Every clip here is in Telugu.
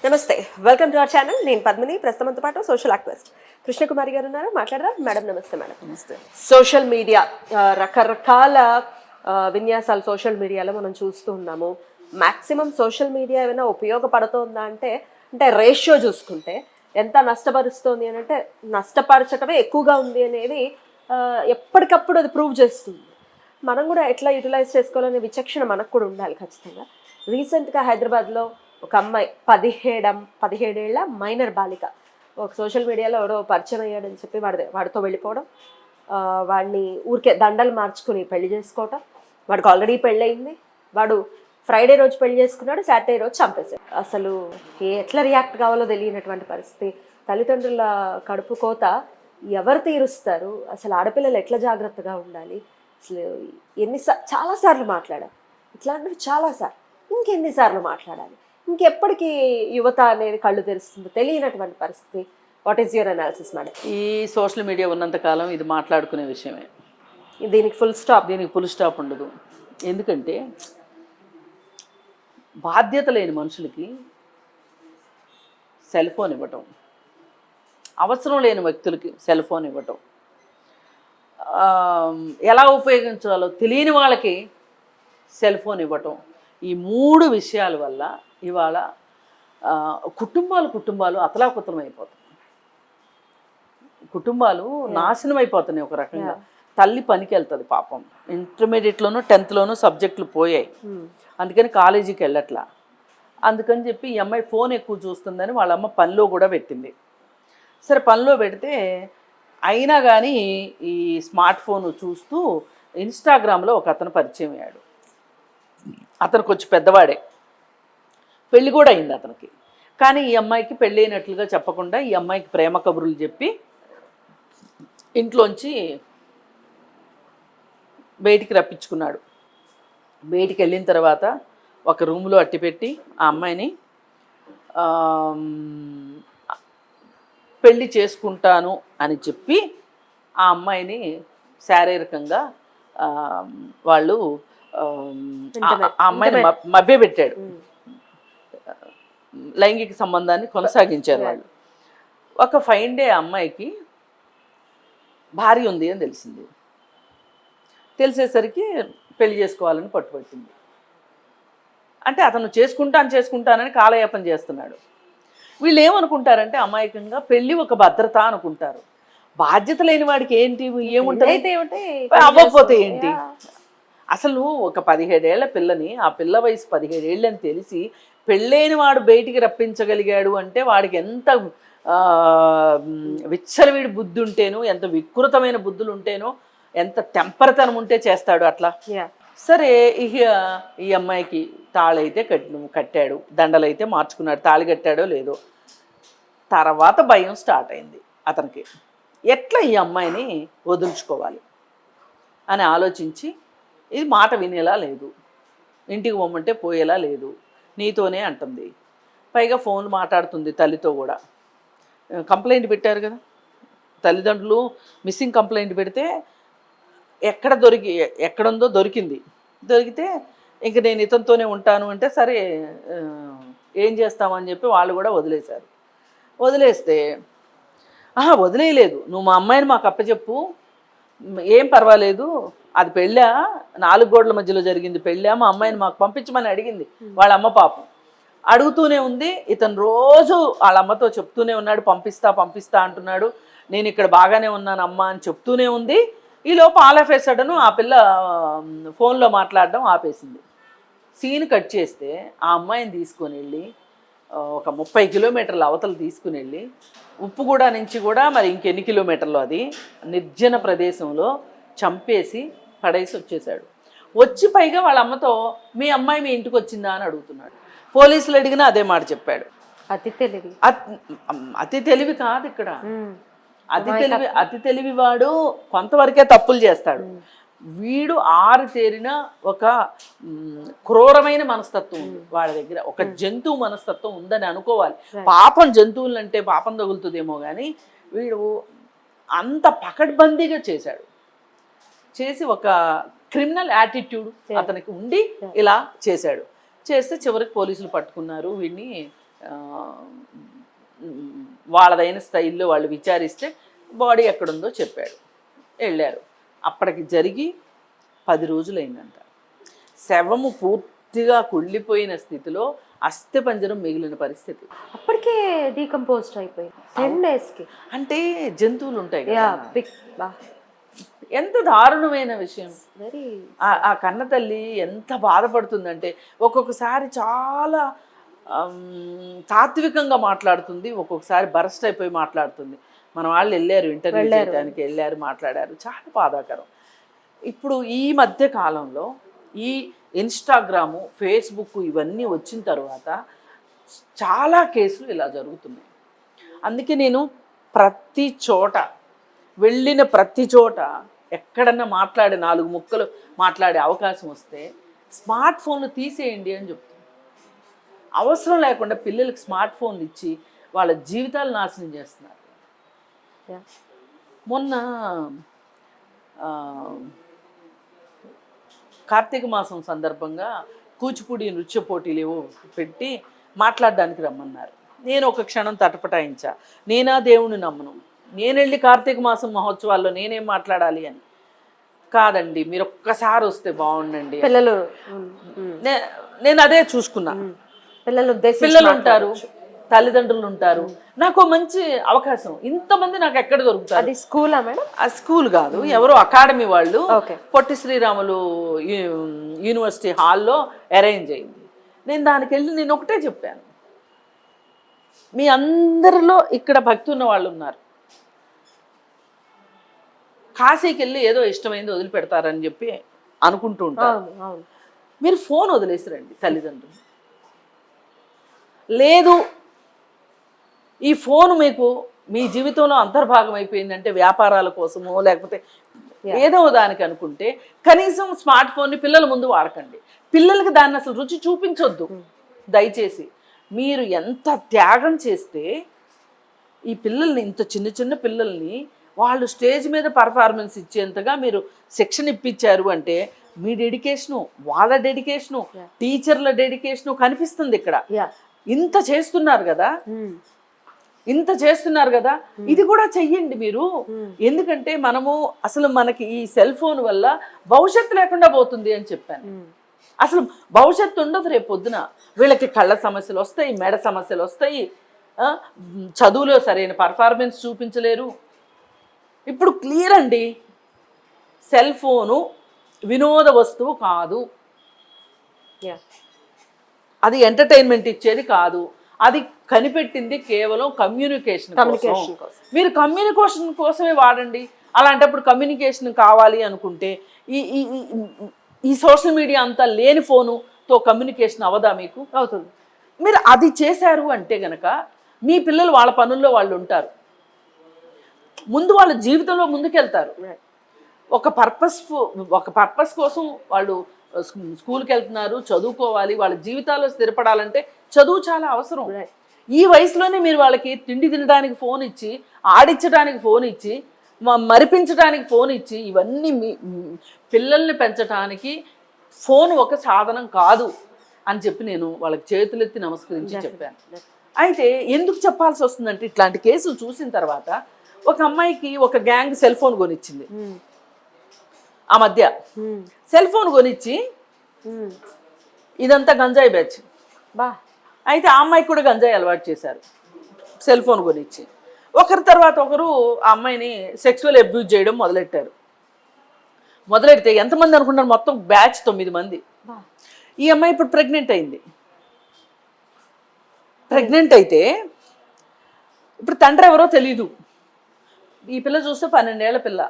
నమస్తే, వెల్కమ్ టు అవర్ ఛానల్. నేను పద్మిని. ప్రస్తుతంతో పాటు సోషల్ యాక్టివిస్ట్ కృష్ణకుమారి గారు ఉన్నారు. మాట్లాడదాం. మేడం నమస్తే. మేడం నమస్తే. సోషల్ మీడియా రకరకాల విన్యాసాలు సోషల్ మీడియాలో మనం చూస్తూ ఉన్నాము. మ్యాక్సిమం సోషల్ మీడియా ఏమైనా ఉపయోగపడుతుందా అంటే రేషియో చూసుకుంటే ఎంత నష్టపరుస్తుంది అని అంటే నష్టపరచటమే ఎక్కువగా ఉంది అనేది ఎప్పటికప్పుడు అది ప్రూవ్ చేస్తుంది. మనం కూడా ఎట్లా యూటిలైజ్ చేసుకోవాలనే విచక్షణ మనకు కూడా ఉండాలి ఖచ్చితంగా. రీసెంట్గా హైదరాబాద్లో ఒక అమ్మాయి 17 ఏళ్ల మైనర్ బాలిక ఒక సోషల్ మీడియాలో ఎవడో పరిచయం అయ్యాడని చెప్పి వాడితో వెళ్ళిపోవడం, వాడిని ఊరికే దండలు మార్చుకుని పెళ్లి చేసుకోవటం. వాడికి ఆల్రెడీ పెళ్ళయింది. వాడు ఫ్రైడే రోజు పెళ్లి చేసుకున్నాడు, సాటర్డే రోజు చంపేశాడు. అసలు ఎట్లా రియాక్ట్ కావాలో తెలియనటువంటి పరిస్థితి. తల్లిదండ్రుల కడుపు కోత ఎవరు తీరుస్తారు? అసలు ఆడపిల్లలు ఎట్లా జాగ్రత్తగా ఉండాలి? అసలు చాలాసార్లు మాట్లాడాం ఇట్లాంటివి, చాలాసార్లు. ఇంకెన్నిసార్లు మాట్లాడాలి? ఇంకెప్పటికీ యువత అనేది కళ్ళు తెరుస్తుందో తెలియనటువంటి పరిస్థితి. What is your analysis madam? ఈ సోషల్ మీడియా ఉన్నంతకాలం ఇది మాట్లాడుకునే విషయమే. దీనికి ఫుల్ స్టాప్ ఉండదు. ఎందుకంటే బాధ్యత లేని మనుషులకి సెల్ ఫోన్ ఇవ్వటం, అవసరం లేని వ్యక్తులకి సెల్ ఫోన్ ఇవ్వటం, ఎలా ఉపయోగించాలో తెలియని వాళ్ళకి సెల్ ఫోన్ ఇవ్వటం, ఈ 3 విషయాల వల్ల ఇవాళ కుటుంబాలు అతలాకుతలం అయిపోతున్నాయి. కుటుంబాలు నాశనం అయిపోతున్నాయి ఒక రకంగా. తల్లి పనికి వెళ్తుంది పాపం. ఇంటర్మీడియట్లోనూ 10th సబ్జెక్టులు పోయాయి, అందుకని కాలేజీకి వెళ్ళట్లా. అందుకని చెప్పి ఈ అమ్మాయి ఫోన్ ఎక్కువ చూస్తుందని వాళ్ళ అమ్మ పనిలో కూడా పెట్టింది. సరే, పనిలో పెడితే అయినా కానీ ఈ స్మార్ట్ ఫోన్ చూస్తూ ఇన్స్టాగ్రామ్లో ఒక అతను పరిచయం అయ్యాడు. అతను కొంచెం పెద్దవాడే, పెళ్ళి కూడా అయింది అతనికి. కానీ ఈ అమ్మాయికి పెళ్ళి అయినట్లుగా చెప్పకుండా ఈ అమ్మాయికి ప్రేమ కబుర్లు చెప్పి ఇంట్లోంచి బయటికి రప్పించుకున్నాడు. బయటికి వెళ్ళిన తర్వాత ఒక రూమ్లో అట్టిపెట్టి ఆ అమ్మాయిని పెళ్ళి చేసుకుంటాను అని చెప్పి ఆ అమ్మాయిని శారీరకంగా వాళ్ళు ఆ అమ్మాయిని మభ్యపెట్టాడు. లైంగిక సంబంధాన్ని కొనసాగించారు వాళ్ళు. ఒక ఫైన్ డే అమ్మాయికి భార్య ఉంది అని తెలిసింది. తెలిసేసరికి పెళ్లి చేసుకోవాలని పట్టుబట్టింది. అంటే అతను చేసుకుంటానని కాలయాపన చేస్తున్నాడు. వీళ్ళు ఏమనుకుంటారంటే అమాయకంగా పెళ్ళి ఒక భద్రత అనుకుంటారు. బాధ్యత లేని వాడికి ఏంటి ఏముంటుంది, అవ్వకపోతే ఏంటి? అసలు ఒక 17 ఏళ్ల పిల్లని, ఆ పిల్ల వయసు 17 ఏళ్ళు అని తెలిసి పెళ్ళైన వాడు బయటికి రప్పించగలిగాడు అంటే వాడికి ఎంత విచ్చలవిడి బుద్ధి ఉంటేనో, ఎంత వికృతమైన బుద్ధులు ఉంటేనో, ఎంత టెంపర్తనం ఉంటే చేస్తాడు అట్లా. సరే, ఇక ఈ అమ్మాయికి తాళైతే కట్టాడు, దండలైతే మార్చుకున్నాడు. తాళి కట్టాడో లేదో. తర్వాత భయం స్టార్ట్ అయింది అతనికి. ఎట్లా ఈ అమ్మాయిని వదులుచుకోవాలి అని ఆలోచించి, ఇది మాట వినేలా లేదు, ఇంటికి పోమంటే పోయేలా లేదు, నీతోనే అంటుంది, పైగా ఫోన్ మాట్లాడుతుంది తల్లితో కూడా. కంప్లైంట్ పెట్టారు కదా తల్లిదండ్రులు, మిస్సింగ్ కంప్లైంట్ పెడితే ఎక్కడుందో దొరికితే ఇంక నేను ఇతనితోనే ఉంటాను అంటే సరే ఏం చేస్తామని చెప్పి వాళ్ళు కూడా వదిలేశారు. వదిలేస్తే వదిలేయలేదు, నువ్వు మా అమ్మాయిని మాకు అప్పచెప్పు, ఏం పర్వాలేదు, అది పెళ్ళా, 4 గోడల మధ్యలో జరిగింది పెళ్ళా, మా అమ్మాయిని మాకు పంపించమని అడిగింది వాళ్ళ అమ్మ. పాపం అడుగుతూనే ఉంది. ఇతను రోజు వాళ్ళ అమ్మతో చెప్తూనే ఉన్నాడు, పంపిస్తా అంటున్నాడు, నేను ఇక్కడ బాగానే ఉన్నాను అమ్మ అని చెప్తూనే ఉంది. ఈలోపు ఆల్ ఆఫ్ ఏ సడన్ ఆ పిల్ల ఫోన్లో మాట్లాడడం ఆపేసింది. సీన్ కట్ చేస్తే ఆ అమ్మాయిని తీసుకొని వెళ్ళి ఒక 30 కిలోమీటర్ల అవతలు తీసుకుని వెళ్ళి ఉప్పుగూడ నుంచి కూడా మరి ఇంకెన్ని కిలోమీటర్లు అది నిర్జన ప్రదేశంలో చంపేసి పడేసి వచ్చేసాడు. వచ్చి పైగా వాళ్ళ అమ్మతో మీ అమ్మాయి మీ ఇంటికి వచ్చిందా అని అడుగుతున్నాడు. పోలీసులు అడిగినా అదే మాట చెప్పాడు. అతి తెలివి కాదు ఇక్కడ. అతి తెలివి వాడు కొంతవరకే తప్పులు చేస్తాడు. వీడు ఆరితేరిన ఒక క్రూరమైన మనస్తత్వం ఉంది వాళ్ళ దగ్గర. ఒక జంతువు మనస్తత్వం ఉందని అనుకోవాలి. పాపం జంతువులంటే పాపం తగులుతుందేమో కానీ వీడు అంత పకడ్బందీగా చేసి ఒక క్రిమినల్ యాటిట్యూడ్ అతనికి ఉండి ఇలా చేశాడు. చేస్తే చివరికి పోలీసులు పట్టుకున్నారు, వీడిని ఆ, వాళ్ళదైన స్టైల్లో వాళ్ళు విచారిస్తే బాడీ ఎక్కడుందో చెప్పాడు. వెళ్ళారు. అప్పటికి జరిగి 10 రోజులైందంట. శవము పూర్తిగా కుళ్ళిపోయిన స్థితిలో అస్థిపంజరం మిగిలిన పరిస్థితి. అప్పటికే డీకంపోజ్డ్ అయిపోయింది 10 డేస్కి. అంటే జంతువులు ఉంటాయి యా కదా, బిగ్ బా ఎంత దారుణమైన విషయం. వెరీ ఆ కన్న తల్లి ఎంత బాధపడుతుందంటే ఒక్కొక్కసారి చాలా తాత్వికంగా మాట్లాడుతుంది, ఒక్కొక్కసారి బరస్ట్ అయిపోయి మాట్లాడుతుంది. మన వాళ్ళు వెళ్ళారు, ఇంటర్వ్యూ చేయడానికి వెళ్ళారు, మాట్లాడారు. చాలా బాధాకరం. ఇప్పుడు ఈ మధ్య కాలంలో ఈ ఇన్స్టాగ్రాము, ఫేస్బుక్ ఇవన్నీ వచ్చిన తర్వాత చాలా కేసులు ఇలా జరుగుతున్నాయి. అందుకే నేను ప్రతి చోట వెళ్ళిన ప్రతి చోట ఎక్కడన్నా మాట్లాడే 4 ముక్కలు మాట్లాడే అవకాశం వస్తే స్మార్ట్ ఫోన్లు తీసేయండి అని చెప్తున్నాను. అవసరం లేకుండా పిల్లలకి స్మార్ట్ ఫోన్లు ఇచ్చి వాళ్ళ జీవితాలు నాశనం చేస్తున్నారు. మొన్న కార్తీక మాసం సందర్భంగా కూచిపూడి నృత్య పోటీలు పెట్టి మాట్లాడడానికి రమ్మన్నారు. నేను ఒక క్షణం తటపటాయించా. నేనా దేవుణ్ణి నమ్మను, నేను వెళ్ళి కార్తీక మాసం మహోత్సవాల్లో నేనేం మాట్లాడాలి అని. కాదండి, మీరు ఒక్కసారి వస్తే బాగుండండి. పిల్లలు నేను అదే చూసుకున్నా. పిల్లలు ఉంటారు, తల్లిదండ్రులు ఉంటారు. నాకు మంచి అవకాశం. ఇంతమంది నాకు ఎక్కడ దొరుకుతారు? అది స్కూలా మేడం? ఆ స్కూల్ కాదు, ఎవరో అకాడమీ వాళ్ళు ఓకే. పొట్టి శ్రీరాములు యూనివర్సిటీ హాల్లో అరేంజ్ అయింది. నేను దానికి వెళ్ళి నేను ఒకటే చెప్పాను, మీ అందరిలో ఇక్కడ భక్తి ఉన్న వాళ్ళు ఉన్నారు, కాశీకి వెళ్ళి ఏదో ఇష్టమైంది వదిలిపెడతారని చెప్పి అనుకుంటూ ఉంటారు. మీరు ఫోన్ వదిలేసిరండి తల్లిదండ్రులు. లేదు, ఈ ఫోన్ మీకు మీ జీవితంలో అంతర్భాగం అయిపోయిందంటే వ్యాపారాల కోసమో లేకపోతే ఏదో దానికి అనుకుంటే కనీసం స్మార్ట్ ఫోన్ని పిల్లల ముందు వాడకండి. పిల్లలకి దాన్ని అసలు రుచి చూపించొద్దు దయచేసి. మీరు ఎంత త్యాగం చేస్తే ఈ పిల్లల్ని, ఇంత చిన్న చిన్న పిల్లల్ని వాళ్ళు స్టేజ్ మీద పర్ఫార్మెన్స్ ఇచ్చేంతగా మీరు శిక్షణ ఇప్పించారు అంటే మీ డెడికేషను, వాళ్ళ డెడికేషను, టీచర్ల డెడికేషను కనిపిస్తుంది ఇక్కడ. ఇంత చేస్తున్నారు కదా, ఇంత చేస్తున్నారు కదా, ఇది కూడా చెయ్యండి మీరు. ఎందుకంటే మనము అసలు మనకి ఈ సెల్ ఫోన్ వల్ల భవిష్యత్తు లేకుండా పోతుంది అని చెప్పాను. అసలు భవిష్యత్తు ఉండదు రేపు పొద్దున. వీళ్ళకి కళ్ళ సమస్యలు వస్తాయి, మెడ సమస్యలు వస్తాయి, చదువులో సరైన పర్ఫార్మెన్స్ చూపించలేరు. ఇప్పుడు క్లియర్ అండి, సెల్ ఫోను వినోద వస్తువు కాదు, అది ఎంటర్టైన్మెంట్ ఇచ్చేది కాదు. అది కనిపెట్టింది కేవలం కమ్యూనికేషన్ కోసం. మీరు కమ్యూనికేషన్ కోసమే వాడండి. అలాంటప్పుడు కమ్యూనికేషన్ కావాలి అనుకుంటే ఈ సోషల్ మీడియా అంతా లేని ఫోనుతో కమ్యూనికేషన్ అవదా? మీకు అవుతుంది. మీరు అది చేశారు అంటే గనక మీ పిల్లలు వాళ్ళ పనుల్లో వాళ్ళు ఉంటారు, ముందు వాళ్ళ జీవితంలో ముందుకెళ్తారు. ఒక పర్పస్ కోసం వాళ్ళు స్కూల్కి వెళ్తున్నారు, చదువుకోవాలి, వాళ్ళ జీవితాల్లో స్థిరపడాలంటే చదువు చాలా అవసరం. ఈ వయసులోనే మీరు వాళ్ళకి తిండి తినడానికి ఫోన్ ఇచ్చి, ఆడించడానికి ఫోన్ ఇచ్చి, మరిపించడానికి ఫోన్ ఇచ్చి, ఇవన్నీ పిల్లల్ని పెంచడానికి ఫోన్ ఒక సాధనం కాదు అని చెప్పి నేను వాళ్ళకి చేతులెత్తి నమస్కరించి చెప్పాను. అయితే ఎందుకు చెప్పాల్సి వస్తుందంటే ఇట్లాంటి కేసులు చూసిన తర్వాత ఒక అమ్మాయికి ఒక గ్యాంగ్ సెల్ ఫోన్ కొనిచ్చింది. ఆ మధ్య సెల్ ఫోన్ కొనిచ్చి ఇదంతా గంజాయి బ్యాచ్. అయితే ఆ అమ్మాయికి కూడా గంజాయి అలవాటు చేశారు సెల్ ఫోన్ కొనిచ్చి. ఒకరి తర్వాత ఒకరు ఆ అమ్మాయిని సెక్సువల్ అబ్యూజ్ చేయడం మొదలెడితే ఎంతమంది అనుకుంటారు? మొత్తం బ్యాచ్ 9 మంది. ఈ అమ్మాయి ఇప్పుడు ప్రెగ్నెంట్ అయింది. ప్రెగ్నెంట్ అయితే ఇప్పుడు తండ్రి ఎవరో తెలీదు. ఈ పిల్ల చూస్తే 12 ఏళ్ల పిల్ల.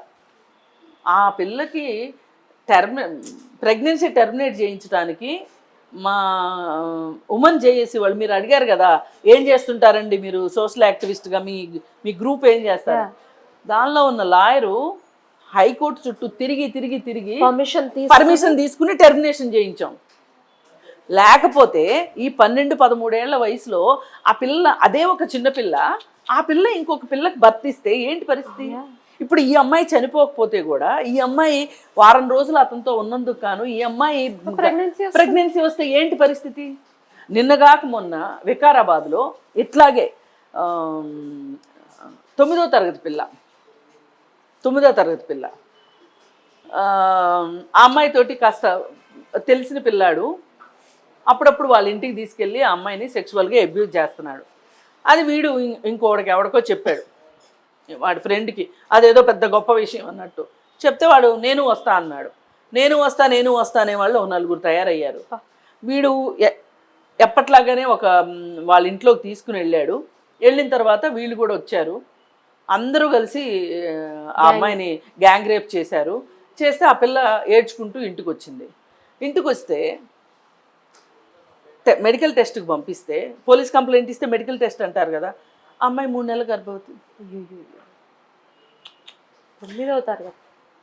ఆ పిల్లకి ప్రెగ్నెన్సీ టెర్మినేట్ చేయించడానికి మా ఉమెన్ జేఏసీ వాళ్ళు, మీరు అడిగారు కదా ఏం చేస్తుంటారండి మీరు సోషల్ యాక్టివిస్ట్గా, మీ గ్రూప్ ఏం చేస్తారు, దానిలో ఉన్న లాయరు హైకోర్టు చుట్టూ తిరిగి పర్మిషన్ తీసుకుని టెర్మినేషన్ చేయించాం. లేకపోతే ఈ 12-13 ఏళ్ల వయసులో ఆ పిల్ల, అదే ఒక చిన్న పిల్ల, ఆ పిల్ల ఇంకొక పిల్లకి భర్తిస్తే ఏంటి పరిస్థితి? ఇప్పుడు ఈ అమ్మాయి చనిపోకపోతే కూడా ఈ అమ్మాయి వారం రోజులు అతనితో ఉన్నందుకు గాను ఈ అమ్మాయి ప్రెగ్నెన్సీ వస్తే ఏంటి పరిస్థితి? నిన్నగాక మొన్న వికారాబాద్లో ఇట్లాగే 9వ తరగతి పిల్ల ఆ అమ్మాయితోటి కాస్త తెలిసిన పిల్లాడు అప్పుడప్పుడు వాళ్ళ ఇంటికి తీసుకెళ్ళి ఆ అమ్మాయిని సెక్సువల్గా అబ్యూజ్ చేస్తున్నాడు. అది వీడు ఇంకోడికి ఎవడికో చెప్పాడు, వాడి ఫ్రెండ్కి. అదేదో పెద్ద గొప్ప విషయం అన్నట్టు చెప్తే వాడు నేను వస్తా అన్నాడు. నేను వస్తా అనేవాళ్ళు 4 తయారయ్యారు. వీడు ఎప్పట్లాగానే వాళ్ళ ఇంట్లోకి తీసుకుని వెళ్ళిన తర్వాత వీళ్ళు కూడా వచ్చారు. అందరూ కలిసి ఆ అమ్మాయిని గ్యాంగ్ రేప్ చేస్తే ఆ పిల్ల ఏడ్చుకుంటూ ఇంటికి వచ్చింది. ఇంటికి వస్తే మెడికల్ టెస్ట్కి పంపిస్తే, పోలీస్ కంప్లైంట్ ఇస్తే మెడికల్ టెస్ట్ అంటారు కదా, ఆ అమ్మాయి 3 నెలల గర్భవతి.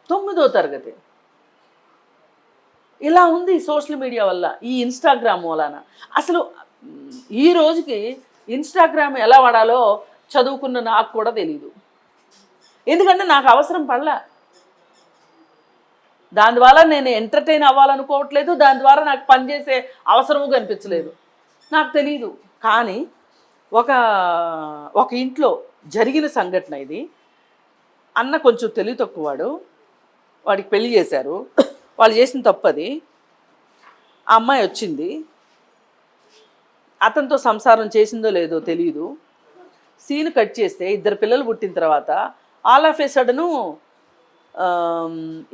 9వ తరగతి. ఇలా ఉంది సోషల్ మీడియా వల్ల, ఈ ఇన్స్టాగ్రామ్ వలన. అసలు ఈ రోజుకి ఇన్స్టాగ్రామ్ ఎలా వాడాలో చదువుకున్న నాకు కూడా తెలియదు. ఎందుకంటే నాకు అవసరం పడలా. దాని ద్వారా నేను ఎంటర్టైన్ అవ్వాలనుకోవట్లేదు, దాని ద్వారా నాకు పనిచేసే అవసరము కనిపించలేదు, నాకు తెలియదు. కానీ ఒక ఇంట్లో జరిగిన సంఘటన ఇది. అన్న కొంచెం తెలివి తక్కువవాడు, వాడికి పెళ్లి చేశారు. వాళ్ళు చేసిన తప్పది. ఆ అమ్మాయి వచ్చింది, అతనితో సంసారం చేసిందో లేదో తెలియదు. సీన్ కట్ చేస్తే 2 పిల్లలు పుట్టిన తర్వాత ఆల్ ఆఫ్ ఏ సడను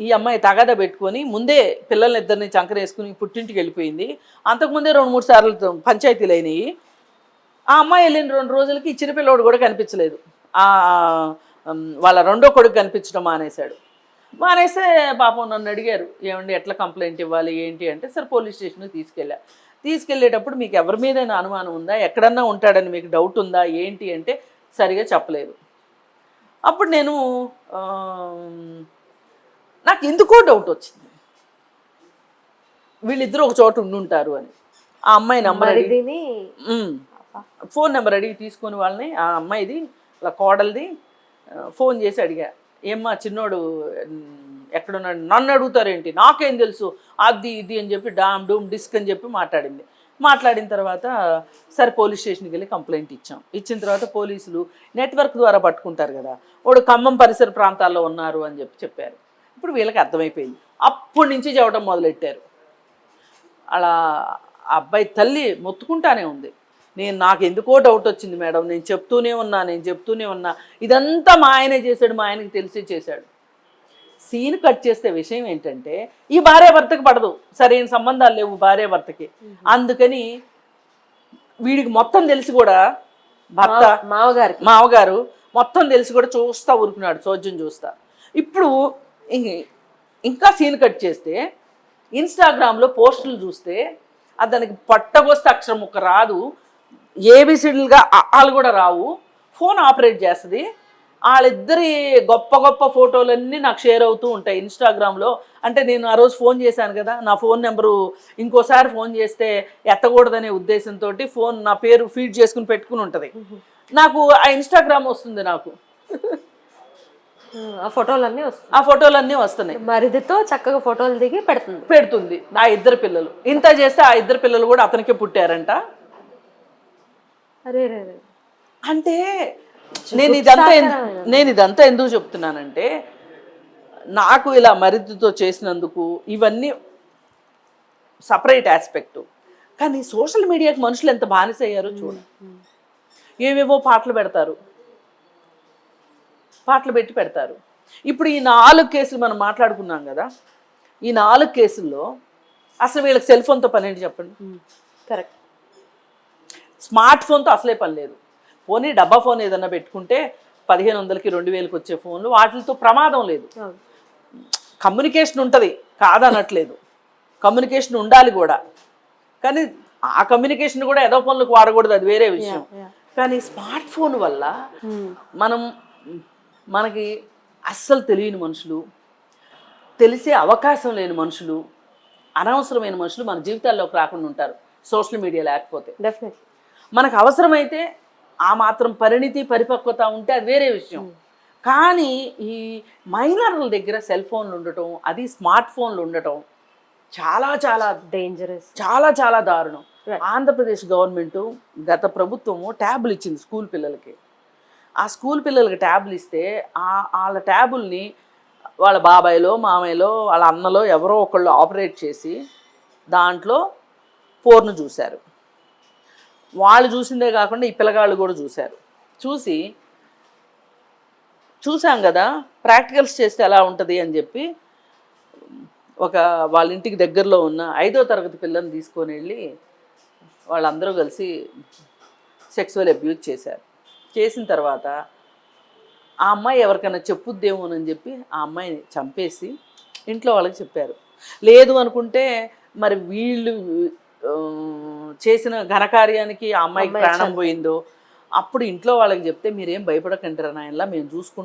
ఈ అమ్మాయి తగాదా పెట్టుకొని ముందే పిల్లల్ని 2 చంకరేసుకుని పుట్టింటికి వెళ్ళిపోయింది. అంతకుముందే 2-3 సార్లు పంచాయతీలు అయినాయి. ఆ అమ్మాయి వెళ్ళిన 2 రోజులకి ఇచ్చిన పిల్లోడు కూడా కనిపించలేదు. వాళ్ళ 2వ కొడుకు కనిపించడం మానేస్తే పాపం నన్ను అడిగారు, ఏమండి ఎట్లా కంప్లైంట్ ఇవ్వాలి ఏంటి అంటే, సరే పోలీస్ స్టేషన్కి తీసుకెళ్ళేటప్పుడు మీకు ఎవరి మీదైనా అనుమానం ఉందా, ఎక్కడన్నా ఉంటాడని మీకు డౌట్ ఉందా ఏంటి అంటే సరిగా చెప్పలేదు. అప్పుడు నేను నాకు ఎందుకో డౌట్ వచ్చింది, వీళ్ళిద్దరూ ఒక చోట ఉండుంటారు అని. ఆ అమ్మాయి నెంబర్ అడిగి, ఫోన్ నెంబర్ అడిగి తీసుకొని వాళ్ళని, ఆ అమ్మాయిది వాళ్ళ కోడలిది ఫోన్ చేసి అడిగా, ఏమ్మా చిన్నోడు ఎక్కడున్నాడు, నన్ను అడుగుతారేంటి, నాకేం తెలుసు, అది ఇది అని చెప్పి డామ్ డూమ్ డిస్క్ అని చెప్పి మాట్లాడిన తర్వాత సరే పోలీస్ స్టేషన్కి వెళ్ళి కంప్లైంట్ ఇచ్చిన తర్వాత పోలీసులు నెట్వర్క్ ద్వారా పట్టుకుంటారు కదా, వాడు ఖమ్మం పరిసర ప్రాంతాల్లో ఉన్నారు అని చెప్పారు. ఇప్పుడు వీళ్ళకి అర్థమైపోయింది. అప్పటి నుంచి చెప్పడం మొదలెట్టారు. అలా అబ్బాయి తల్లి మొత్తుకుంటానే ఉంది, నాకు ఎందుకో డౌట్ వచ్చింది మేడం, నేను చెప్తూనే ఉన్నా, ఇదంతా మా ఆయనే చేశాడు, మా ఆయనకి తెలిసి చేశాడు. సీన్ కట్ చేస్తే విషయం ఏంటంటే, ఈ భార్యాభర్తకి పడదు, సరైన సంబంధాలు లేవు భార్యాభర్తకి. అందుకని వీడికి మొత్తం తెలిసి కూడా, భర్త మావగారు మొత్తం తెలిసి కూడా చూస్తా ఊరుకున్నాడు, చోద్యం చూస్తా. ఇప్పుడు ఇంకా సీన్ కట్ చేస్తే ఇన్స్టాగ్రామ్లో పోస్టులు చూస్తే దానికి పట్టగొస్తే అక్షరం ముక్క రాదు, ఏబిసిడీలుగా వాళ్ళు కూడా రావు, ఫోన్ ఆపరేట్ చేస్తుంది. వాళ్ళిద్దరి గొప్ప ఫోటోలన్నీ నాకు షేర్ అవుతూ ఉంటాయి ఇన్స్టాగ్రామ్లో. అంటే నేను ఆ రోజు ఫోన్ చేశాను కదా, నా ఫోన్ నెంబరు ఇంకోసారి ఫోన్ చేస్తే ఎత్తకూడదనే ఉద్దేశంతో ఫోన్ నా పేరు ఫీడ్ చేసుకుని పెట్టుకుని ఉంటుంది. నాకు ఆ ఇన్స్టాగ్రామ్ వస్తుంది, నాకు ఆ ఫోటోలన్నీ వస్తున్నాయి. మరిదితో చక్కగా ఫోటోలు దిగి పెడుతుంది. నా 2 పిల్లలు ఇంత చేస్తే ఆ 2 పిల్లలు కూడా అతనికే పుట్టారంట. అంటే నేను ఇదంతా ఎందుకు చెప్తున్నానంటే, నాకు ఇలా మరిదితో చేసినందుకు ఇవన్నీ సపరేట్ ఆస్పెక్టు. కానీ సోషల్ మీడియాకి మనుషులు ఎంత బానిస అయ్యారో చూడ. ఏవేవో పాటలు పెడతారు. ఇప్పుడు ఈ 4 కేసులు మనం మాట్లాడుకున్నాం కదా, ఈ 4 కేసుల్లో అసలు వీళ్ళకి సెల్ ఫోన్తో పని ఏంటి చెప్పండి? కరెక్ట్. స్మార్ట్ ఫోన్తో అసలే పని లేదు. పోనీ డబ్బా ఫోన్ ఏదన్నా పెట్టుకుంటే 1500కి 2000కి వచ్చే ఫోన్లు, వాటితో ప్రమాదం లేదు. కమ్యూనికేషన్ ఉంటుంది, కాదనట్లేదు, కమ్యూనికేషన్ ఉండాలి కూడా. కానీ ఆ కమ్యూనికేషన్ కూడా ఏదో ఫోన్లకు వాడకూడదు, అది వేరే విషయం. కానీ స్మార్ట్ ఫోన్ వల్ల మనకి అస్సలు తెలియని మనుషులు, తెలిసే అవకాశం లేని మనుషులు, అనవసరమైన మనుషులు మన జీవితాల్లోకి రాకుండా ఉంటారు సోషల్ మీడియా లేకపోతే. డెఫినెట్లీ మనకు అవసరమైతే ఆ మాత్రం పరిణితి పరిపక్వత ఉంటే అది వేరే విషయం. కానీ ఈ మైనర్ల దగ్గర సెల్ ఫోన్లు ఉండటం, అది స్మార్ట్ ఫోన్లు ఉండటం చాలా డేంజరస్, చాలా దారుణం. Right. ఆంధ్రప్రదేశ్ గవర్నమెంట్ గత ప్రభుత్వము ట్యాబులు ఇచ్చింది స్కూల్ పిల్లలకి. ఆ స్కూల్ పిల్లలకి ట్యాబులు ఇస్తే వాళ్ళ ట్యాబుల్ని వాళ్ళ బాబాయ్లో మామయ్యలో వాళ్ళ అన్నలో ఎవరో ఒకళ్ళు ఆపరేట్ చేసి దాంట్లో పోర్ను చూశారు. వాళ్ళు చూసిందే కాకుండా ఈ పిల్లగాళ్ళు కూడా చూశారు. చూసాం కదా ప్రాక్టికల్స్ చేస్తే ఎలా ఉంటుంది అని చెప్పి వాళ్ళ ఇంటికి దగ్గరలో ఉన్న 5వ తరగతి పిల్లని తీసుకొని వెళ్ళి వాళ్ళందరూ కలిసి సెక్సువల్ అబ్యూజ్ చేశారు. చేసిన తర్వాత ఆ అమ్మాయి ఎవరికైనా చెప్పుద్దేమోనని చెప్పి ఆ అమ్మాయిని చంపేసి ఇంట్లో వాళ్ళకి చెప్పారు. లేదు అనుకుంటే మరి వీళ్ళు చేసిన ఘనకార్యానికి ఆ అమ్మాయికి ప్రాణం పోయిందో అప్పుడు ఇంట్లో వాళ్ళకి చెప్తే మీరేం భయపడకంటారా నాయనలా మేము చూసుకుంటాం